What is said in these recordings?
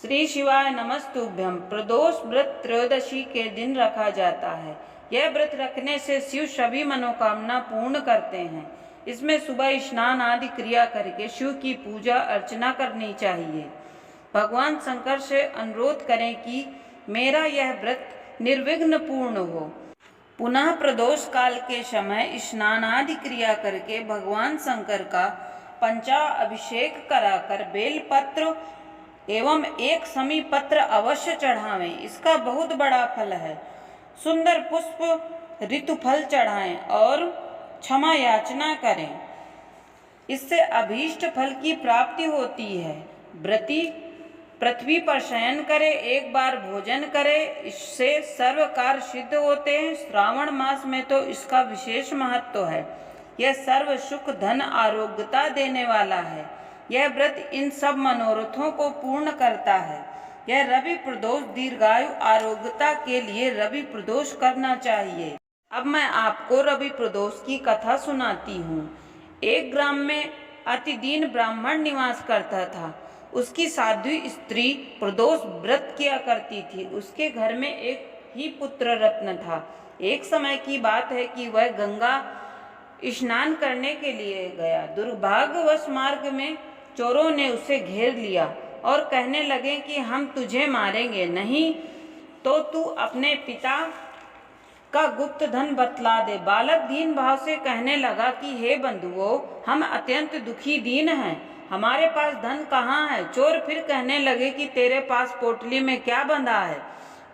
श्री शिवाय नमस्तुभ्यम। प्रदोष व्रत त्रयोदशी के दिन रखा जाता है। यह व्रत रखने से शिव सभी मनोकामना पूर्ण करते हैं। इसमें सुबह स्नान आदि क्रिया करके शिव की पूजा अर्चना करनी चाहिए। भगवान शंकर से अनुरोध करें कि मेरा यह व्रत निर्विघ्न पूर्ण हो। पुनः प्रदोष काल के समय स्नान आदि क्रिया करके भगवान शंकर का पंचाभिषेक कराकर बेलपत्र एवं एक समी पत्र अवश्य चढ़ावें। इसका बहुत बड़ा फल है। सुंदर पुष्प ऋतुफल चढ़ाएं और क्षमा याचना करें। इससे अभीष्ट फल की प्राप्ति होती है। व्रती पृथ्वी पर शयन करे, एक बार भोजन करे, इससे सर्व कार्य सिद्ध होते हैं। श्रावण मास में तो इसका विशेष महत्व है। यह सर्व सुख धन आरोग्यता देने वाला है। यह व्रत इन सब मनोरथों को पूर्ण करता है। यह रवि प्रदोष दीर्घायु आरोग्यता के लिए रवि प्रदोष करना चाहिए। अब मैं आपको रवि प्रदोष की कथा सुनाती हूँ। एक ग्राम में अतिदीन ब्राह्मण निवास करता था। उसकी साध्वी स्त्री प्रदोष व्रत किया करती थी। उसके घर में एक ही पुत्र रत्न था। एक समय की बात है कि वह गंगा स्नान करने के लिए गया। दुर्भाग्यवश मार्ग में चोरों ने उसे घेर लिया और कहने लगे कि हम तुझे मारेंगे, नहीं तो तू अपने पिता का गुप्त धन बतला दे। बालक दीन भाव से कहने लगा कि हे बंधुओं, हम अत्यंत दुखी दीन हैं, हमारे पास धन कहाँ है। चोर फिर कहने लगे कि तेरे पास पोटली में क्या बंधा है।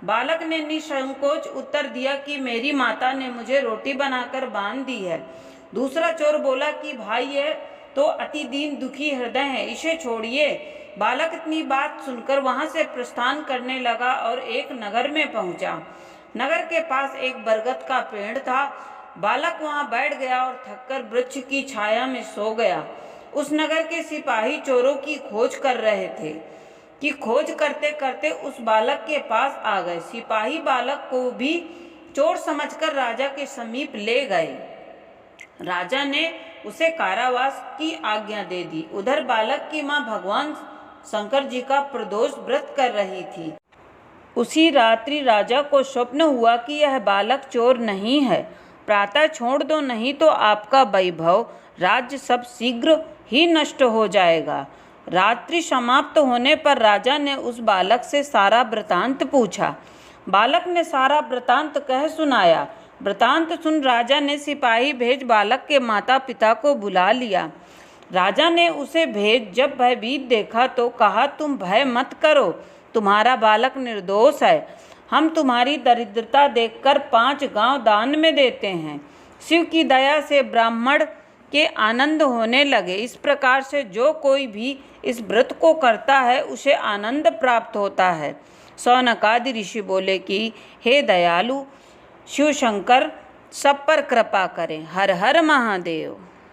बालक ने निसंकोच उत्तर दिया कि मेरी माता ने मुझे रोटी बनाकर बांध दी है। दूसरा चोर बोला कि भाई ये तो अति दीन दुखी हृदय है, इसे छोड़िए। बालक इतनी बात सुनकर वहां से प्रस्थान करने लगा और एक नगर में पहुंचा। नगर के पास एक बरगद का पेड़ था। बालक वहां बैठ गया और थककर वृक्ष की छाया में सो गया। उस नगर के सिपाही चोरों की खोज कर रहे थे कि खोज करते करते उस बालक के पास आ गए। सिपाही बालक को भी चोर समझकर राजा के समीप ले गए। राजा ने उसे कारावास की आज्ञा दे दी। उधर बालक की मां भगवान शंकर जी का प्रदोष व्रत कर रही थी। उसी रात्रि राजा को स्वप्न हुआ कि यह बालक चोर नहीं है। प्रातः छोड़ दो, नहीं तो आपका वैभव राज्य सब शीघ्र ही नष्ट हो जाएगा। रात्रि समाप्त होने पर राजा ने उस बालक से सारा वृतांत पूछा। बालक ने सारा वृतांत कह सुनाया। वृतांत सुन राजा ने सिपाही भेज बालक के माता पिता को बुला लिया। राजा ने उसे भेज जब भयभीत देखा तो कहा, तुम भय मत करो, तुम्हारा बालक निर्दोष है। हम तुम्हारी दरिद्रता देखकर 5 गांव दान में देते हैं। शिव की दया से ब्राह्मण के आनंद होने लगे। इस प्रकार से जो कोई भी इस व्रत को करता है उसे आनंद प्राप्त होता है। शौनकादि ऋषि बोले कि हे दयालु शिव शंकर, सब पर कृपा करें। हर हर महादेव।